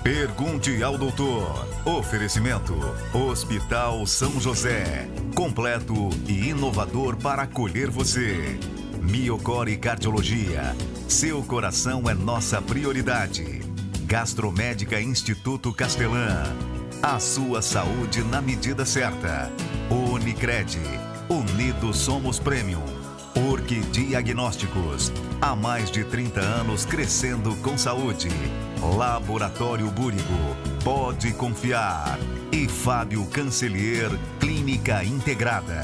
Pergunte ao doutor. Oferecimento: Hospital São José. Completo e inovador para acolher você. Miocore Cardiologia. Seu coração é nossa prioridade. Gastromédica Instituto Castelã. A sua saúde na medida certa. Unicred. Unidos somos Premium. Orc Diagnósticos. Há mais de 30 anos crescendo com saúde. Laboratório Búrigo. Pode confiar. E Fábio Cancelier, Clínica Integrada.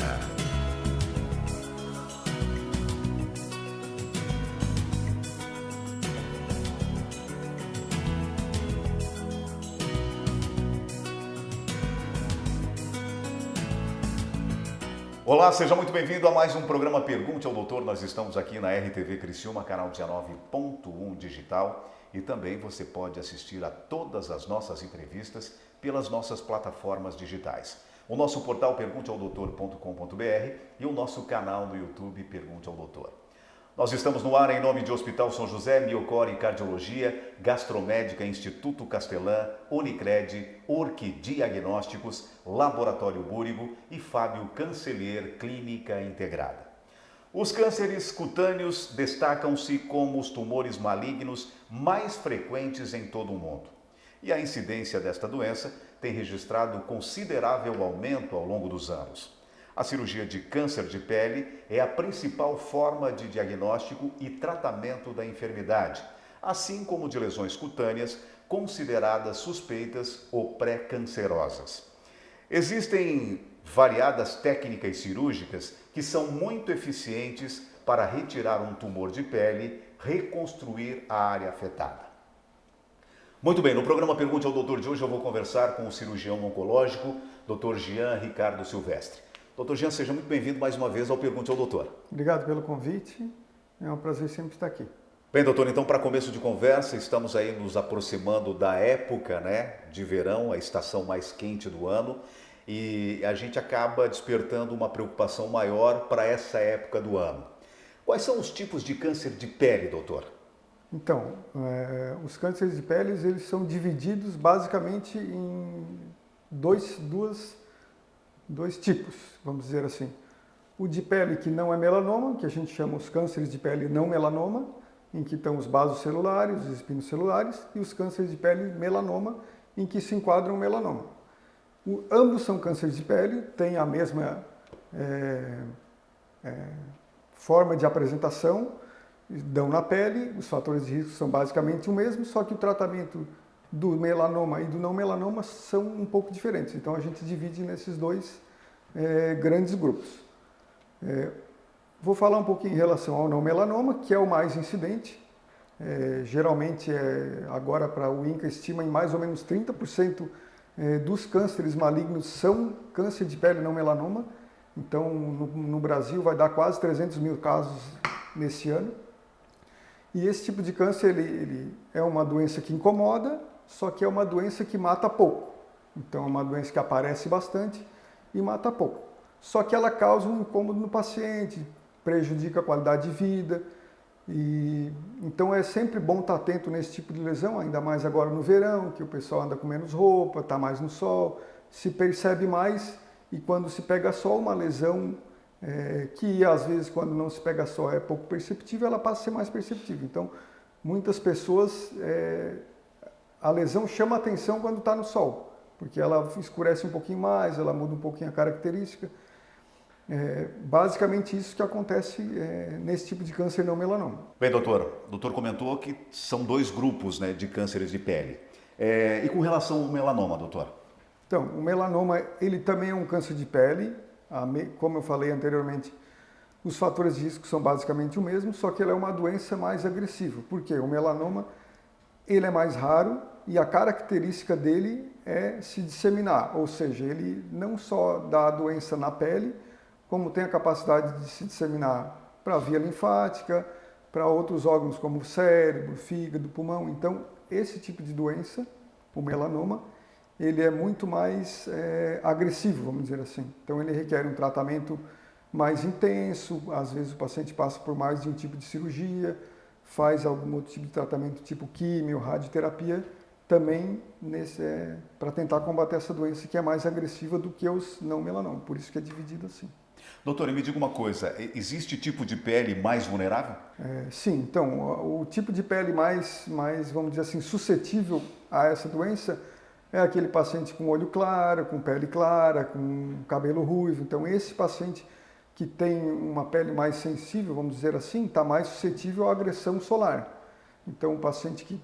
Olá, seja muito bem-vindo a mais um programa Pergunte ao Doutor. Nós estamos aqui na RTV Criciúma, canal 19.1 digital, e também você pode assistir a todas as nossas entrevistas pelas nossas plataformas digitais. O nosso portal pergunteaodoutor.com.br e o nosso canal no YouTube Pergunte ao Doutor. Nós estamos no ar em nome de Hospital São José, Miocore Cardiologia, Gastromédica Instituto Castelã, Unicred, Orc Diagnósticos, Laboratório Búrigo e Fábio Cancelier, Clínica Integrada. Os cânceres cutâneos destacam-se como os tumores malignos mais frequentes em todo o mundo. E a incidência desta doença tem registrado considerável aumento ao longo dos anos. A cirurgia de câncer de pele é a principal forma de diagnóstico e tratamento da enfermidade, assim como de lesões cutâneas consideradas suspeitas ou pré-cancerosas. Existem variadas técnicas cirúrgicas que são muito eficientes para retirar um tumor de pele, reconstruir a área afetada. Muito bem, no programa Pergunte ao Doutor de hoje eu vou conversar com o cirurgião oncológico, Dr. Jean Ricardo Silvestre. Dr. Jean, seja muito bem-vindo mais uma vez ao Pergunte ao Doutor. Obrigado pelo convite, é um prazer sempre estar aqui. Bem, doutor, então para começo de conversa, estamos aí nos aproximando da época, de verão, a estação mais quente do ano, e a gente acaba despertando uma preocupação maior para essa época do ano. Quais são os tipos de câncer de pele, doutor? Então, os cânceres de pele eles são divididos basicamente em dois tipos, vamos dizer assim. O de pele que não é melanoma, que a gente chama os cânceres de pele não melanoma, em que estão os vasos celulares, os espinos celulares, e os cânceres de pele melanoma, em que se enquadram o melanoma. Ambos são cânceres de pele, têm a mesma forma de apresentação, dão na pele, os fatores de risco são basicamente o mesmo, só que o tratamento do melanoma e do não melanoma são um pouco diferentes. Então a gente divide nesses dois grandes grupos. Vou falar um pouquinho em relação ao não melanoma, que é o mais incidente. Geralmente, agora para o INCA estima em mais ou menos 30% dos cânceres malignos são câncer de pele não melanoma. Então no Brasil vai dar quase 300 mil casos nesse ano. E esse tipo de câncer ele é uma doença que incomoda, só que é uma doença que mata pouco. Então é uma doença que aparece bastante e mata pouco. Só que ela causa um incômodo no paciente, prejudica a qualidade de vida. Então é sempre bom estar atento nesse tipo de lesão, ainda mais agora no verão, que o pessoal anda com menos roupa, está mais no sol, se percebe mais. E quando se pega sol, uma lesão que às vezes quando não se pega sol é pouco perceptível, ela passa a ser mais perceptível. Então muitas pessoas... A lesão chama a atenção quando está no sol, porque ela escurece um pouquinho mais, ela muda um pouquinho a característica. Basicamente isso que acontece nesse tipo de câncer não melanoma. Bem, doutor, o doutor comentou que são dois grupos de cânceres de pele. E com relação ao melanoma, doutor? Então, o melanoma ele também é um câncer de pele, como eu falei anteriormente, os fatores de risco são basicamente o mesmo, só que ele é uma doença mais agressiva. Por quê? O melanoma ele é mais raro e a característica dele é se disseminar, ou seja, ele não só dá a doença na pele, como tem a capacidade de se disseminar para a via linfática, para outros órgãos como o cérebro, fígado, pulmão. Então, esse tipo de doença, o melanoma, ele é muito mais agressivo, vamos dizer assim. Então, ele requer um tratamento mais intenso, às vezes o paciente passa por mais de um tipo de cirurgia, faz algum outro tipo de tratamento, tipo químio, radioterapia, também para tentar combater essa doença que é mais agressiva do que os não melanoma, por isso que é dividido assim. Doutor, me diga uma coisa, existe tipo de pele mais vulnerável? Sim, então, o tipo de pele mais, vamos dizer assim, suscetível a essa doença é aquele paciente com olho claro, com pele clara, com cabelo ruivo. Então, esse paciente que tem uma pele mais sensível, vamos dizer assim, está mais suscetível à agressão solar. Então, o paciente que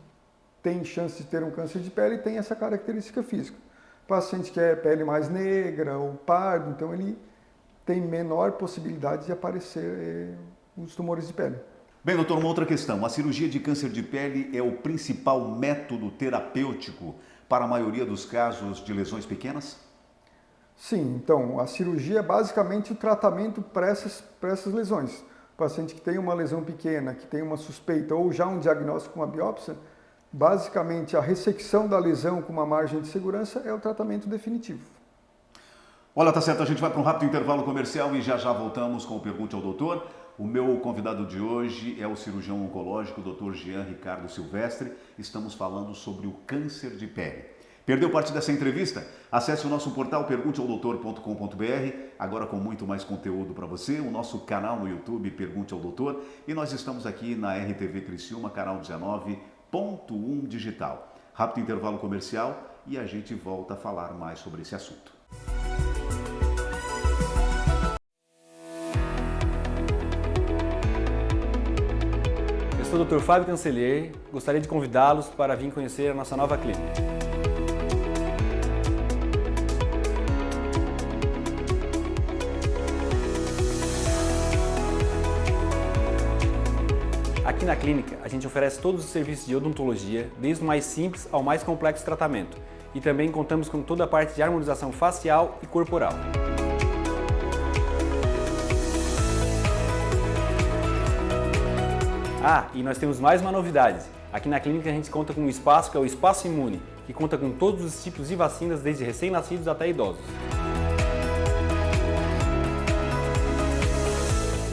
tem chance de ter um câncer de pele tem essa característica física. O paciente que é pele mais negra ou pardo, então ele tem menor possibilidade de aparecer os tumores de pele. Bem, doutor, uma outra questão. A cirurgia de câncer de pele é o principal método terapêutico para a maioria dos casos de lesões pequenas? Sim, então a cirurgia é basicamente o tratamento para essas lesões. O paciente que tem uma lesão pequena, que tem uma suspeita ou já um diagnóstico com uma biópsia, basicamente a ressecção da lesão com uma margem de segurança é o tratamento definitivo. Olha, tá certo, a gente vai para um rápido intervalo comercial e já voltamos com o Pergunte ao Doutor. O meu convidado de hoje é o cirurgião oncológico, Dr. Jean Ricardo Silvestre. Estamos falando sobre o câncer de pele. Perdeu parte dessa entrevista? Acesse o nosso portal pergunteaodoutor.com.br, agora com muito mais conteúdo para você, o nosso canal no YouTube Pergunte ao Doutor, e nós estamos aqui na RTV Criciúma, canal 19.1 digital. Rápido intervalo comercial e a gente volta a falar mais sobre esse assunto. Eu sou o Dr. Fábio Cancellier, gostaria de convidá-los para vir conhecer a nossa nova clínica. Aqui na clínica, a gente oferece todos os serviços de odontologia, desde o mais simples ao mais complexo tratamento. E também contamos com toda a parte de harmonização facial e corporal. Ah, e nós temos mais uma novidade. Aqui na clínica a gente conta com um espaço que é o Espaço Imune, que conta com todos os tipos de vacinas, desde recém-nascidos até idosos.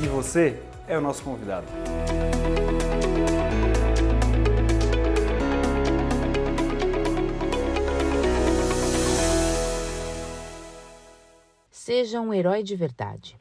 E você é o nosso convidado. Seja um herói de verdade.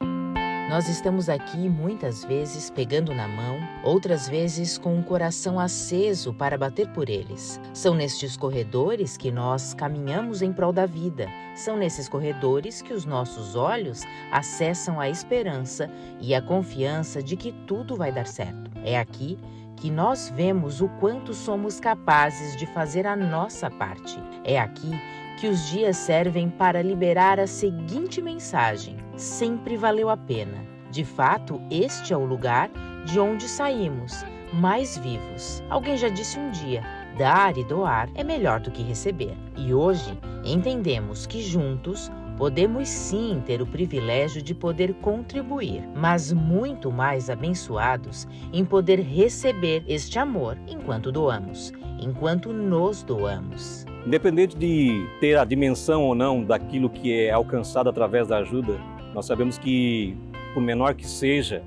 Nós estamos aqui muitas vezes pegando na mão, outras vezes com um coração aceso para bater por eles. São nestes corredores que nós caminhamos em prol da vida. São nesses corredores que os nossos olhos acessam a esperança e a confiança de que tudo vai dar certo. É aqui que nós vemos o quanto somos capazes de fazer a nossa parte. É aqui que os dias servem para liberar a seguinte mensagem: sempre valeu a pena. De fato, este é o lugar de onde saímos, mais vivos. Alguém já disse um dia: dar e doar é melhor do que receber. E hoje entendemos que juntos podemos sim ter o privilégio de poder contribuir, mas muito mais abençoados em poder receber este amor enquanto doamos, enquanto nos doamos. Independente de ter a dimensão ou não daquilo que é alcançado através da ajuda, nós sabemos que, por menor que seja,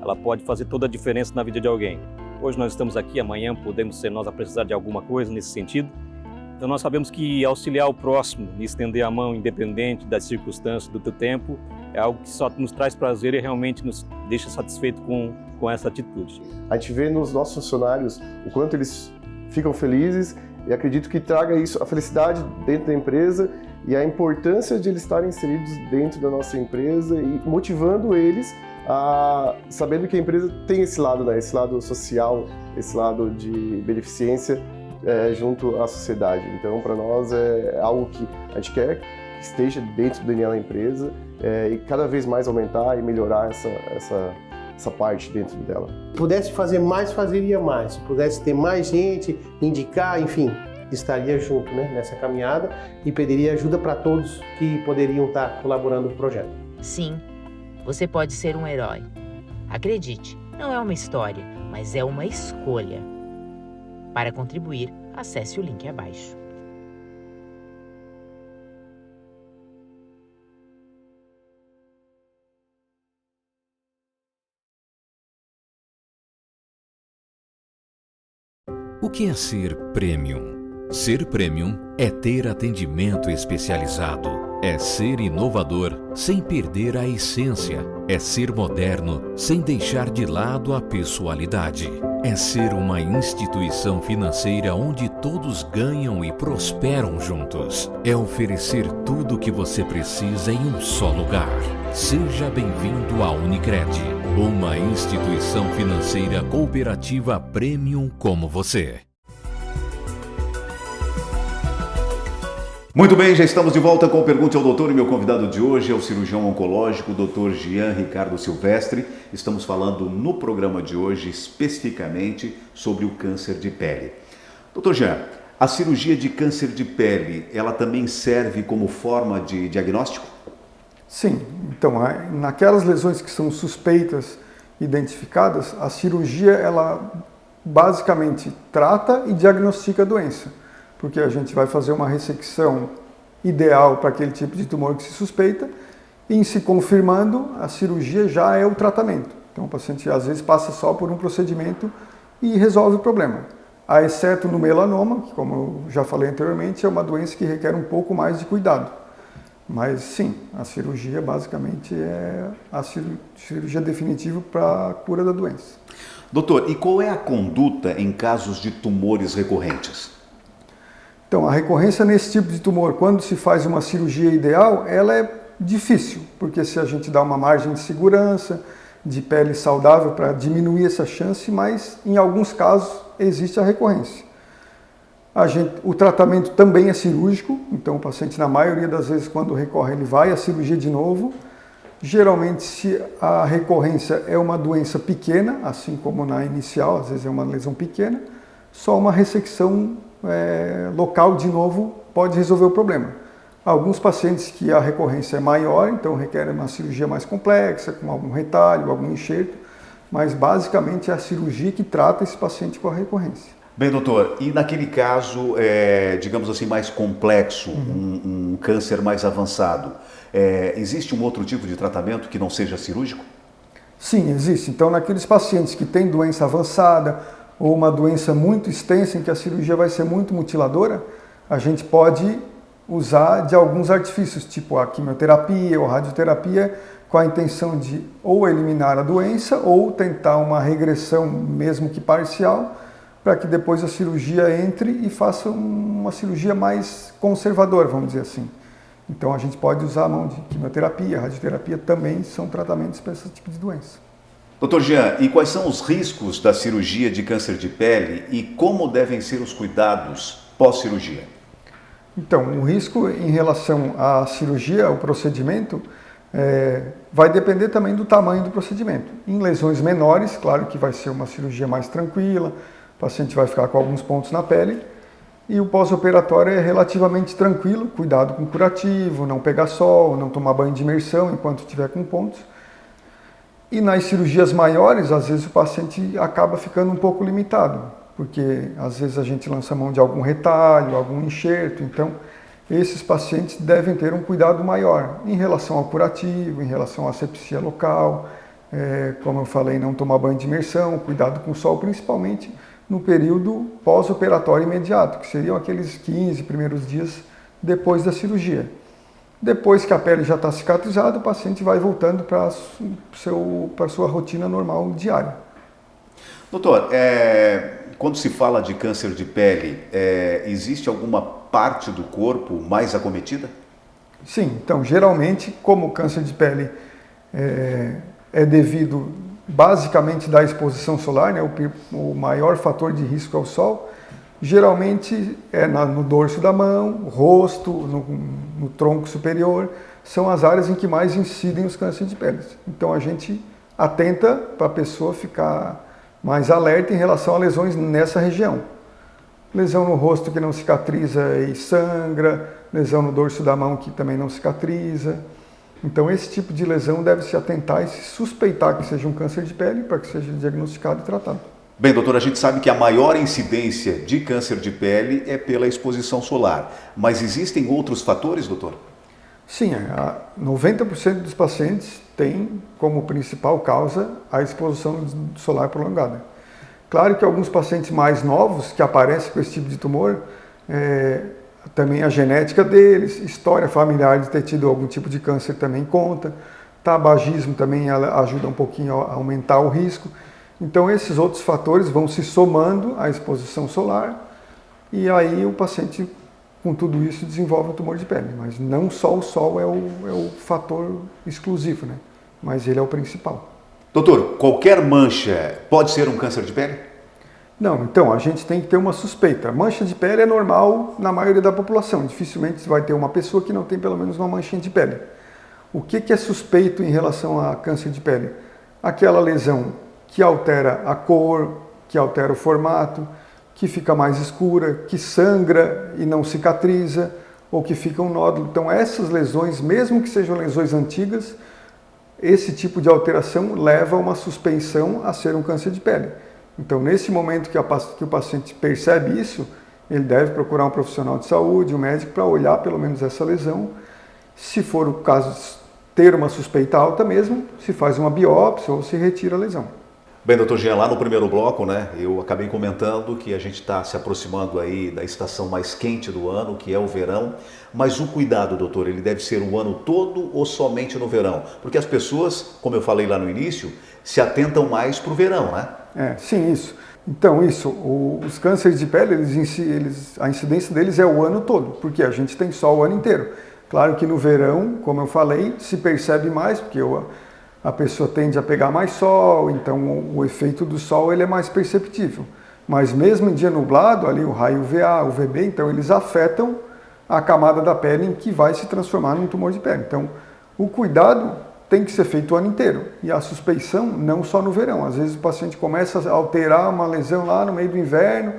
ela pode fazer toda a diferença na vida de alguém. Hoje nós estamos aqui, amanhã podemos ser nós a precisar de alguma coisa nesse sentido. Então nós sabemos que auxiliar o próximo e estender a mão independente das circunstâncias, do tempo, é algo que só nos traz prazer e realmente nos deixa satisfeito com essa atitude. A gente vê nos nossos funcionários o quanto eles ficam felizes e acredito que traga isso, a felicidade dentro da empresa e a importância de eles estarem inseridos dentro da nossa empresa e motivando eles sabendo que a empresa tem esse lado, né? Esse lado social, esse lado de beneficência junto à sociedade. Então, para nós é algo que a gente quer que esteja dentro do DNA da empresa e cada vez mais aumentar e melhorar essa parte dentro dela. Se pudesse fazer mais, fazeria mais. Se pudesse ter mais gente, indicar, enfim, estaria junto, né, nessa caminhada e pediria ajuda para todos que poderiam estar colaborando no projeto. Sim, você pode ser um herói. Acredite, não é uma história, mas é uma escolha. Para contribuir, acesse o link abaixo. O que é ser premium? Ser premium é ter atendimento especializado, é ser inovador sem perder a essência, é ser moderno sem deixar de lado a pessoalidade, é ser uma instituição financeira onde todos ganham e prosperam juntos, é oferecer tudo o que você precisa em um só lugar. Seja bem-vindo à Unicred, uma instituição financeira cooperativa premium como você. Muito bem, já estamos de volta com o Pergunte ao Doutor e meu convidado de hoje é o cirurgião oncológico, Dr. Jean Ricardo Silvestre. Estamos falando no programa de hoje especificamente sobre o câncer de pele. Dr. Jean, a cirurgia de câncer de pele, ela também serve como forma de diagnóstico? Sim, então naquelas lesões que são suspeitas, identificadas, a cirurgia ela basicamente trata e diagnostica a doença. Porque a gente vai fazer uma ressecção ideal para aquele tipo de tumor que se suspeita, e em se confirmando, a cirurgia já é o tratamento. Então o paciente às vezes passa só por um procedimento e resolve o problema. Exceto no melanoma, que como eu já falei anteriormente, é uma doença que requer um pouco mais de cuidado. Mas sim, a cirurgia basicamente é a cirurgia definitiva para a cura da doença. Doutor, e qual é a conduta em casos de tumores recorrentes? Então, a recorrência nesse tipo de tumor, quando se faz uma cirurgia ideal, ela é difícil, porque se a gente dá uma margem de segurança, de pele saudável para diminuir essa chance, mas em alguns casos existe a recorrência. O tratamento também é cirúrgico, então o paciente, na maioria das vezes, quando recorre, ele vai à cirurgia de novo. Geralmente, se a recorrência é uma doença pequena, assim como na inicial, às vezes é uma lesão pequena, só uma ressecção local de novo pode resolver o problema. Alguns pacientes que a recorrência é maior, então requerem uma cirurgia mais complexa, com algum retalho, algum enxerto, mas basicamente é a cirurgia que trata esse paciente com a recorrência. Bem, doutor, e naquele caso, digamos assim, mais complexo, um câncer mais avançado, existe um outro tipo de tratamento que não seja cirúrgico? Sim, existe. Então, naqueles pacientes que têm doença avançada, ou uma doença muito extensa em que a cirurgia vai ser muito mutiladora, a gente pode usar de alguns artifícios, tipo a quimioterapia ou radioterapia, com a intenção de ou eliminar a doença ou tentar uma regressão, mesmo que parcial, para que depois a cirurgia entre e faça uma cirurgia mais conservadora, vamos dizer assim. Então a gente pode usar a mão de quimioterapia, radioterapia também são tratamentos para esse tipo de doença. Dr. Jean, e quais são os riscos da cirurgia de câncer de pele e como devem ser os cuidados pós-cirurgia? Então, o risco em relação à cirurgia, ao procedimento, vai depender também do tamanho do procedimento. Em lesões menores, claro que vai ser uma cirurgia mais tranquila, o paciente vai ficar com alguns pontos na pele, e o pós-operatório é relativamente tranquilo, cuidado com curativo, não pegar sol, não tomar banho de imersão enquanto estiver com pontos. E nas cirurgias maiores, às vezes o paciente acaba ficando um pouco limitado, porque às vezes a gente lança a mão de algum retalho, algum enxerto, então esses pacientes devem ter um cuidado maior em relação ao curativo, em relação à asepsia local, como eu falei, não tomar banho de imersão, cuidado com o sol, principalmente no período pós-operatório imediato, que seriam aqueles 15 primeiros dias depois da cirurgia. Depois que a pele já está cicatrizada, o paciente vai voltando para a sua rotina normal diária. Doutor, quando se fala de câncer de pele, existe alguma parte do corpo mais acometida? Sim, então geralmente, como o câncer de pele é devido basicamente da exposição solar, né, o maior fator de risco é o sol, geralmente no dorso da mão, rosto, no tronco superior, são as áreas em que mais incidem os cânceres de pele. Então a gente atenta para a pessoa ficar mais alerta em relação a lesões nessa região. Lesão no rosto que não cicatriza e sangra, lesão no dorso da mão que também não cicatriza. Então esse tipo de lesão deve se atentar e se suspeitar que seja um câncer de pele para que seja diagnosticado e tratado. Bem, doutor, a gente sabe que a maior incidência de câncer de pele é pela exposição solar, mas existem outros fatores, doutor? Sim, 90% dos pacientes têm como principal causa a exposição solar prolongada. Claro que alguns pacientes mais novos que aparecem com esse tipo de tumor, Também a genética deles, história familiar de ter tido algum tipo de câncer também conta. Tabagismo também ajuda um pouquinho a aumentar o risco. Então esses outros fatores vão se somando à exposição solar e aí o paciente com tudo isso desenvolve um tumor de pele. Mas não só o sol é o fator exclusivo, né? Mas ele é o principal. Doutor, qualquer mancha pode ser um câncer de pele? Não, então a gente tem que ter uma suspeita. Mancha de pele é normal na maioria da população. Dificilmente você vai ter uma pessoa que não tem pelo menos uma manchinha de pele. O que é suspeito em relação a câncer de pele? Aquela lesão que altera a cor, que altera o formato, que fica mais escura, que sangra e não cicatriza, ou que fica um nódulo. Então essas lesões, mesmo que sejam lesões antigas, esse tipo de alteração leva a uma suspeição a ser um câncer de pele. Então, nesse momento que o paciente percebe isso, ele deve procurar um profissional de saúde, um médico, para olhar pelo menos essa lesão. Se for o caso de ter uma suspeita alta mesmo, se faz uma biópsia ou se retira a lesão. Bem, doutor Jean, lá no primeiro bloco, né, eu acabei comentando que a gente está se aproximando aí da estação mais quente do ano, que é o verão. Mas o cuidado, doutor, ele deve ser o ano todo ou somente no verão? Porque as pessoas, como eu falei lá no início, se atentam mais para o verão, né? Sim, isso. Então, os cânceres de pele, a incidência deles é o ano todo, porque a gente tem sol o ano inteiro. Claro que no verão, como eu falei, se percebe mais, porque a pessoa tende a pegar mais sol, então o efeito do sol ele é mais perceptível. Mas mesmo em dia nublado, ali o raio UVA, UVB, então eles afetam a camada da pele em que vai se transformar num tumor de pele. Então, o cuidado tem que ser feito o ano inteiro. E a suspeição não só no verão. Às vezes o paciente começa a alterar uma lesão lá no meio do inverno,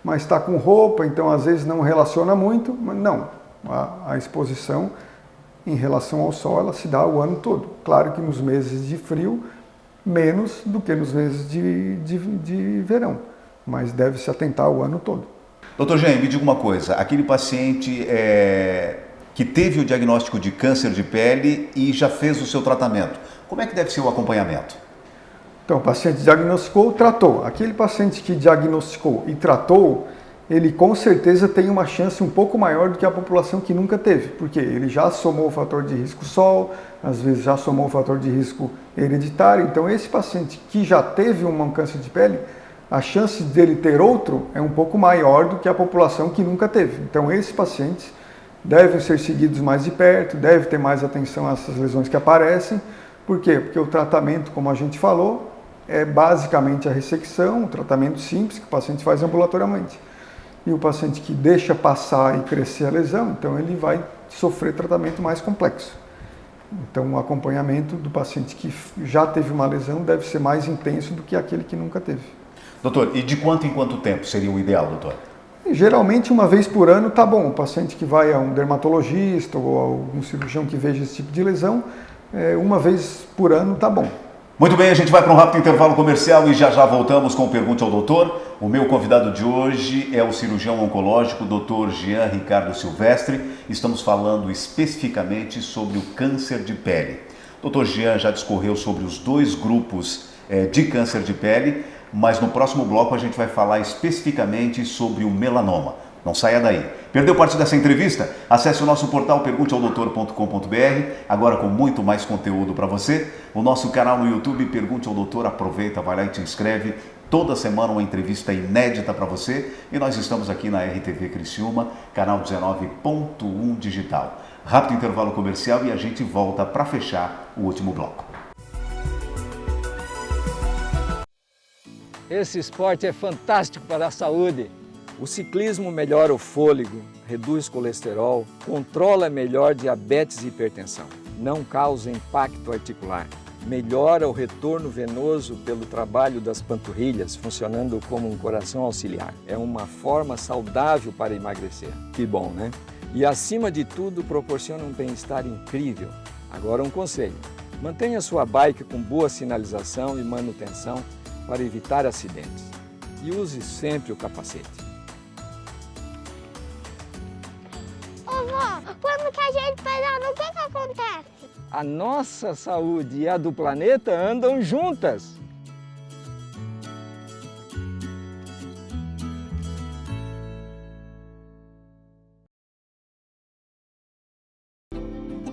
mas está com roupa, então às vezes não relaciona muito. Mas não, a exposição em relação ao sol, ela se dá o ano todo. Claro que nos meses de frio, menos do que nos meses de verão. Mas deve se atentar o ano todo. Doutor Jean, me diga uma coisa, aquele paciente que teve o diagnóstico de câncer de pele e já fez o seu tratamento, como é que deve ser o acompanhamento? Então, o paciente diagnosticou, tratou. Aquele paciente que diagnosticou e tratou, ele com certeza tem uma chance um pouco maior do que a população que nunca teve, porque ele já somou o fator de risco sol, às vezes já somou o fator de risco hereditário. Então, esse paciente que já teve um câncer de pele, a chance dele ter outro é um pouco maior do que a população que nunca teve. Então, esses pacientes devem ser seguidos mais de perto, deve ter mais atenção a essas lesões que aparecem. Por quê? Porque o tratamento, como a gente falou, é basicamente a ressecção, um tratamento simples que o paciente faz ambulatorialmente. E o paciente que deixa passar e crescer a lesão, então ele vai sofrer tratamento mais complexo. Então, o acompanhamento do paciente que já teve uma lesão deve ser mais intenso do que aquele que nunca teve. Doutor, e de quanto em quanto tempo seria o ideal, doutor? Geralmente, uma vez por ano tá bom. O paciente que vai a um dermatologista ou a algum cirurgião que veja esse tipo de lesão, uma vez por ano tá bom. Muito bem, a gente vai para um rápido intervalo comercial e já voltamos com o Pergunte ao Doutor. O meu convidado de hoje é o cirurgião oncológico, Dr. Jean Ricardo Silvestre. Estamos falando especificamente sobre o câncer de pele. Dr. Jean já discorreu sobre os dois grupos de câncer de pele, mas no próximo bloco a gente vai falar especificamente sobre o melanoma. Não saia daí. Perdeu parte dessa entrevista? Acesse o nosso portal pergunteaodoutor.com.br, agora com muito mais conteúdo para você. O nosso canal no YouTube, Pergunte ao Doutor, aproveita, vai lá e te inscreve. Toda semana uma entrevista inédita para você. E nós estamos aqui na RTV Criciúma, canal 19.1 digital. Rápido intervalo comercial e a gente volta para fechar o último bloco. Esse esporte é fantástico para a saúde. O ciclismo melhora o fôlego, reduz colesterol, controla melhor diabetes e hipertensão, não causa impacto articular, melhora o retorno venoso pelo trabalho das panturrilhas, funcionando como um coração auxiliar. É uma forma saudável para emagrecer. Que bom, né? E acima de tudo, proporciona um bem-estar incrível. Agora um conselho, mantenha sua bike com boa sinalização e manutenção para evitar acidentes. E use sempre o capacete. Vó, quando que a gente pedala, o que acontece? A nossa saúde e a do planeta andam juntas.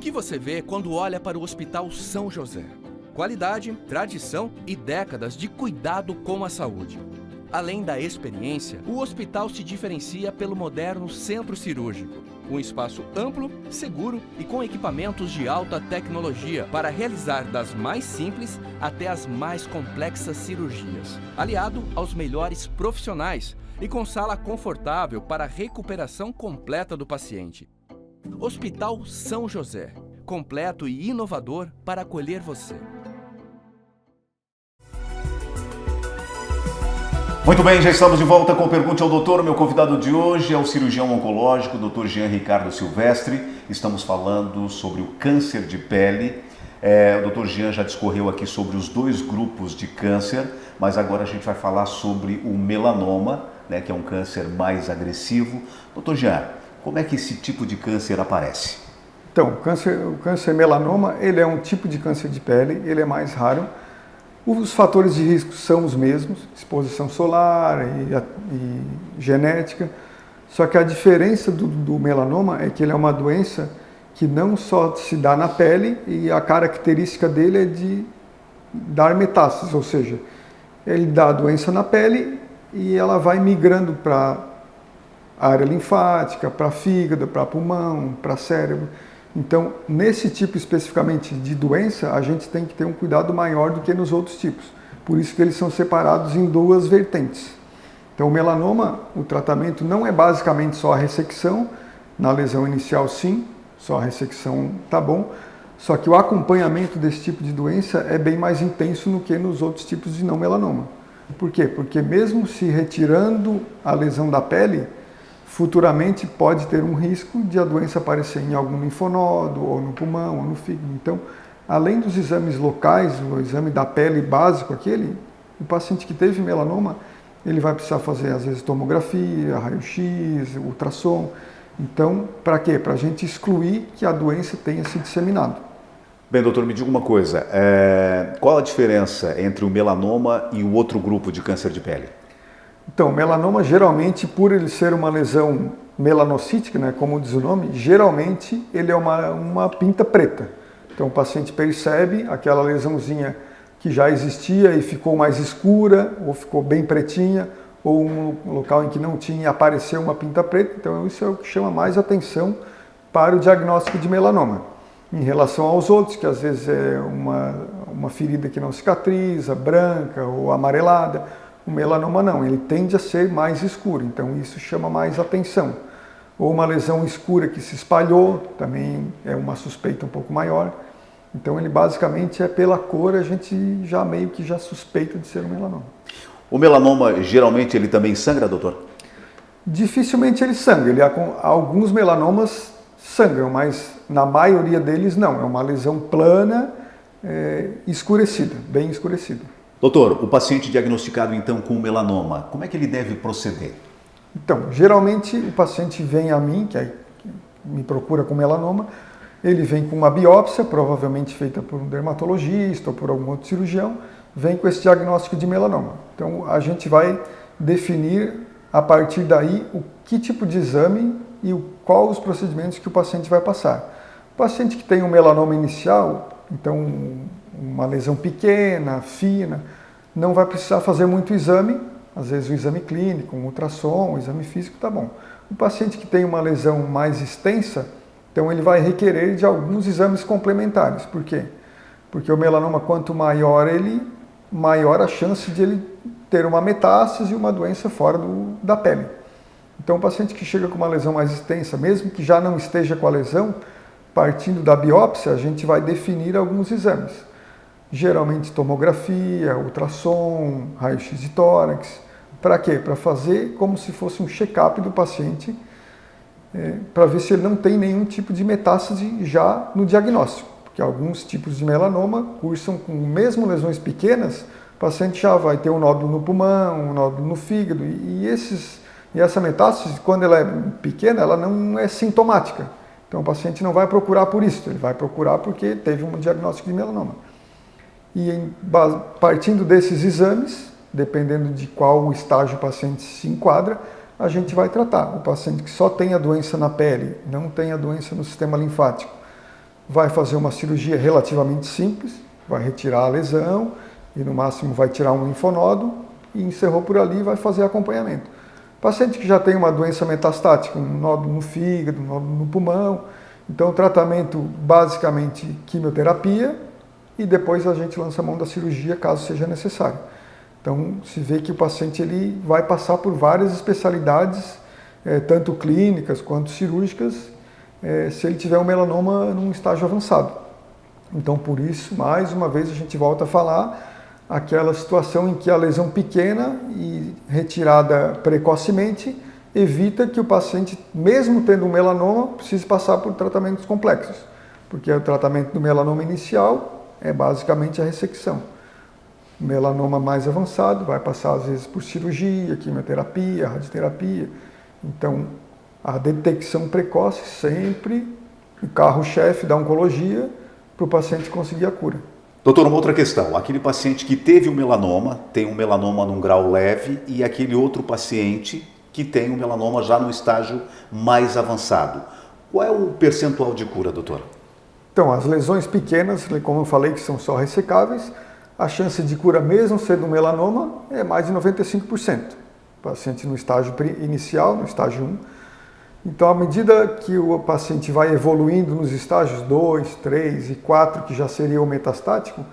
que você vê quando olha para o Hospital São José? Qualidade, tradição e décadas de cuidado com a saúde. Além da experiência, o hospital se diferencia pelo moderno centro cirúrgico. Um espaço amplo, seguro e com equipamentos de alta tecnologia para realizar das mais simples até as mais complexas cirurgias. Aliado aos melhores profissionais e com sala confortável para a recuperação completa do paciente. Hospital São José, completo e inovador para acolher você. Muito bem, já estamos de volta com Pergunte ao Doutor. O meu convidado de hoje é o cirurgião oncológico, Dr. Jean Ricardo Silvestre. Estamos falando sobre o câncer de pele. O Dr. Jean já discorreu aqui sobre os 2 grupos de câncer, mas agora a gente vai falar sobre o melanoma, né, que é um câncer mais agressivo. Dr. Jean, como é que esse tipo de câncer aparece? Então, o câncer melanoma, ele é um tipo de câncer de pele, ele é mais raro. Os fatores de risco são os mesmos, exposição solar e genética, só que a diferença do melanoma é que ele é uma doença que não só se dá na pele e a característica dele é de dar metástases, ou seja, ele dá a doença na pele e ela vai migrando para a área linfática, para fígado, para pulmão, para cérebro. Então, nesse tipo especificamente de doença, a gente tem que ter um cuidado maior do que nos outros tipos. Por isso que eles são separados em 2 vertentes. Então, o melanoma, o tratamento não é basicamente só a ressecção. Na lesão inicial, sim, só a ressecção tá bom. Só que o acompanhamento desse tipo de doença é bem mais intenso do que nos outros tipos de não melanoma. Por quê? Porque mesmo se retirando a lesão da pele, futuramente pode ter um risco de a doença aparecer em algum linfonodo, ou no pulmão, ou no fígado. Então, além dos exames locais, o exame da pele básico, o paciente que teve melanoma, ele vai precisar fazer, às vezes, tomografia, raio-x, ultrassom. Então, para quê? Para a gente excluir que a doença tenha se disseminado. Bem, doutor, me diga uma coisa. Qual a diferença entre o melanoma e o outro grupo de câncer de pele? Então, o melanoma, geralmente, por ele ser uma lesão melanocítica, né, como diz o nome, geralmente ele é uma pinta preta. Então, o paciente percebe aquela lesãozinha que já existia e ficou mais escura, ou ficou bem pretinha, ou um local em que não tinha e apareceu uma pinta preta. Então, isso é o que chama mais atenção para o diagnóstico de melanoma. Em relação aos outros, que às vezes é uma ferida que não cicatriza, branca ou amarelada, o melanoma não, ele tende a ser mais escuro, então isso chama mais atenção. Ou uma lesão escura que se espalhou, também é uma suspeita um pouco maior. Então ele basicamente é pela cor, a gente já meio que já suspeita de ser um melanoma. O melanoma geralmente ele também sangra, doutor? Dificilmente ele sangra, alguns melanomas sangram, mas na maioria deles não, é uma lesão plana, escurecida, bem escurecida. Doutor, o paciente diagnosticado então com melanoma, como é que ele deve proceder? Então, geralmente o paciente vem a mim, que me procura com melanoma, ele vem com uma biópsia, provavelmente feita por um dermatologista ou por algum outro cirurgião, vem com esse diagnóstico de melanoma. Então, a gente vai definir a partir daí o que tipo de exame e qual os procedimentos que o paciente vai passar. O paciente que tem um melanoma inicial, então uma lesão pequena, fina, não vai precisar fazer muito exame, às vezes o exame clínico, um ultrassom, um exame físico, tá bom. O paciente que tem uma lesão mais extensa, então ele vai requerer de alguns exames complementares. Por quê? Porque o melanoma, quanto maior ele, maior a chance de ele ter uma metástase e uma doença fora da pele. Então o paciente que chega com uma lesão mais extensa, mesmo que já não esteja com a lesão, partindo da biópsia, a gente vai definir alguns exames. Geralmente tomografia, ultrassom, raio-x de tórax. Para quê? Para fazer como se fosse um check-up do paciente, para ver se ele não tem nenhum tipo de metástase já no diagnóstico. Porque alguns tipos de melanoma cursam com mesmo lesões pequenas, o paciente já vai ter um nódulo no pulmão, um nódulo no fígado, e essa metástase, quando ela é pequena, ela não é sintomática. Então o paciente não vai procurar por isso, ele vai procurar porque teve um diagnóstico de melanoma. E partindo desses exames, dependendo de qual estágio o paciente se enquadra, a gente vai tratar. O paciente que só tem a doença na pele, não tem a doença no sistema linfático, vai fazer uma cirurgia relativamente simples, vai retirar a lesão e no máximo vai tirar um linfonodo e encerrou por ali e vai fazer acompanhamento. Paciente que já tem uma doença metastática, um nódulo no fígado, um nódulo no pulmão, então o tratamento basicamente quimioterapia e depois a gente lança a mão da cirurgia caso seja necessário. Então se vê que o paciente ele vai passar por várias especialidades, tanto clínicas quanto cirúrgicas, se ele tiver um melanoma num estágio avançado. Então por isso, mais uma vez a gente volta a falar, aquela situação em que a lesão pequena e retirada precocemente evita que o paciente, mesmo tendo um melanoma, precise passar por tratamentos complexos, porque o tratamento do melanoma inicial é basicamente a ressecção. O melanoma mais avançado vai passar às vezes por cirurgia, quimioterapia, radioterapia. Então, a detecção precoce sempre o carro-chefe da oncologia para o paciente conseguir a cura. Doutor, uma outra questão. Aquele paciente que teve um melanoma, tem um melanoma num grau leve, e aquele outro paciente que tem um melanoma já no estágio mais avançado. Qual é o percentual de cura, doutor? Então, as lesões pequenas, como eu falei, que são só ressecáveis, a chance de cura, mesmo sendo um melanoma, é mais de 95%. O paciente no estágio inicial, no estágio 1. Então, à medida que o paciente vai evoluindo nos estágios 2, 3 e 4, que já seria o metastático,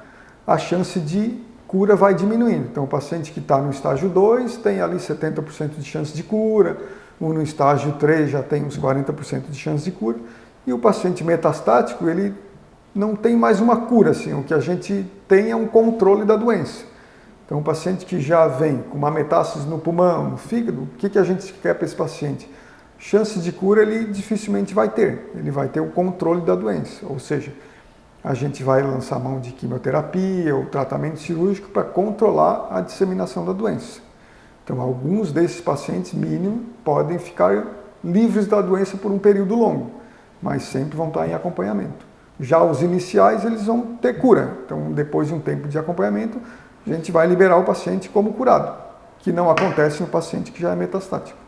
a chance de cura vai diminuindo. Então, o paciente que está no estágio 2 tem ali 70% de chance de cura, o no estágio 3 já tem uns 40% de chance de cura, e o paciente metastático, ele não tem mais uma cura, assim, o que a gente tem é um controle da doença. Então, o paciente que já vem com uma metástase no pulmão, no fígado, o que a gente quer para esse paciente? Chance de cura ele dificilmente vai ter, ele vai ter o controle da doença, ou seja, a gente vai lançar mão de quimioterapia ou tratamento cirúrgico para controlar a disseminação da doença. Então, alguns desses pacientes, mínimo, podem ficar livres da doença por um período longo, mas sempre vão estar em acompanhamento. Já os iniciais, eles vão ter cura, então depois de um tempo de acompanhamento, a gente vai liberar o paciente como curado, que não acontece no paciente que já é metastático.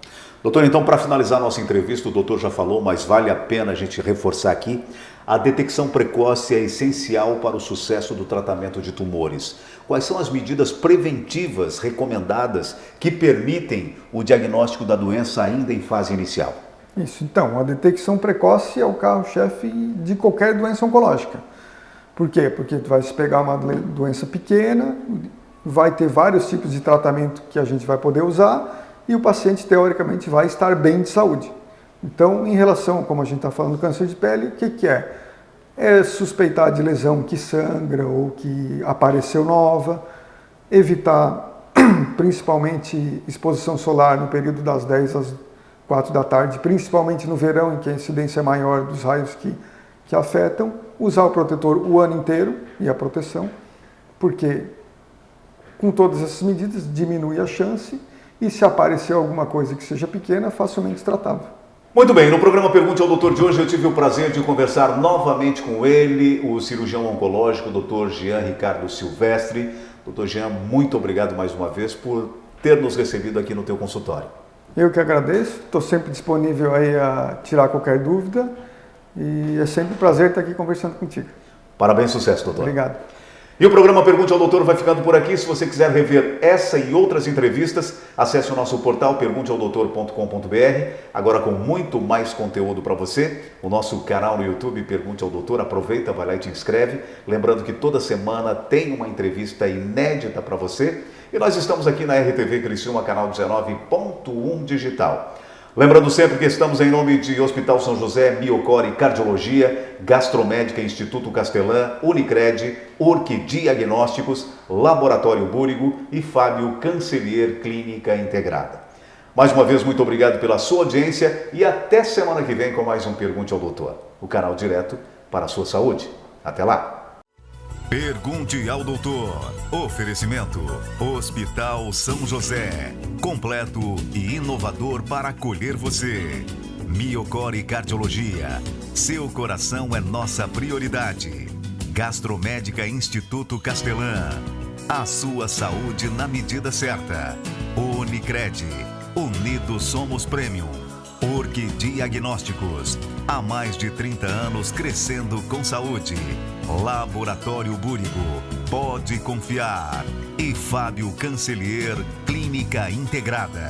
Doutor, então, para finalizar nossa entrevista, o doutor já falou, mas vale a pena a gente reforçar aqui, a detecção precoce é essencial para o sucesso do tratamento de tumores. Quais são as medidas preventivas recomendadas que permitem o diagnóstico da doença ainda em fase inicial? Isso, então, a detecção precoce é o carro-chefe de qualquer doença oncológica. Por quê? Porque tu vai se pegar uma doença pequena, vai ter vários tipos de tratamento que a gente vai poder usar, e o paciente, teoricamente, vai estar bem de saúde. Então, em relação, como a gente está falando do câncer de pele, o que é? É suspeitar de lesão que sangra ou que apareceu nova, evitar, principalmente, exposição solar no período das 10 às 4 da tarde, principalmente no verão, em que a incidência é maior dos raios que afetam, usar o protetor o ano inteiro e a proteção, porque com todas essas medidas diminui a chance. E se aparecer alguma coisa que seja pequena, facilmente tratável. Muito bem, no programa Pergunte ao Doutor de hoje eu tive o prazer de conversar novamente com ele, o cirurgião oncológico, o Dr. Jean Ricardo Silvestre. Dr. Jean, muito obrigado mais uma vez por ter nos recebido aqui no teu consultório. Eu que agradeço, estou sempre disponível aí a tirar qualquer dúvida e é sempre um prazer estar aqui conversando contigo. Parabéns, sucesso, doutor. Obrigado. E o programa Pergunte ao Doutor vai ficando por aqui. Se você quiser rever essa e outras entrevistas, acesse o nosso portal pergunteaodoutor.com.br, agora com muito mais conteúdo para você. O nosso canal no YouTube, Pergunte ao Doutor, aproveita, vai lá e te inscreve. Lembrando que toda semana tem uma entrevista inédita para você. E nós estamos aqui na RTV Criciúma, canal 19.1 digital. Lembrando sempre que estamos em nome de Hospital São José, Miocore Cardiologia, Gastromédica Instituto Castelã, Unicred, Urque Diagnósticos, Laboratório Búrigo e Fábio Cancelier Clínica Integrada. Mais uma vez, muito obrigado pela sua audiência e até semana que vem com mais um Pergunte ao Doutor, o canal direto para a sua saúde. Até lá! Pergunte ao Doutor. Oferecimento: Hospital São José. Completo e inovador para acolher você. Miocore Cardiologia. Seu coração é nossa prioridade. Gastromédica Instituto Castelã. A sua saúde na medida certa. Unicred. Unidos somos Premium. Orque Diagnósticos. Há mais de 30 anos crescendo com saúde. Laboratório Búrigo. Pode confiar. E Fábio Cancelier, Clínica Integrada.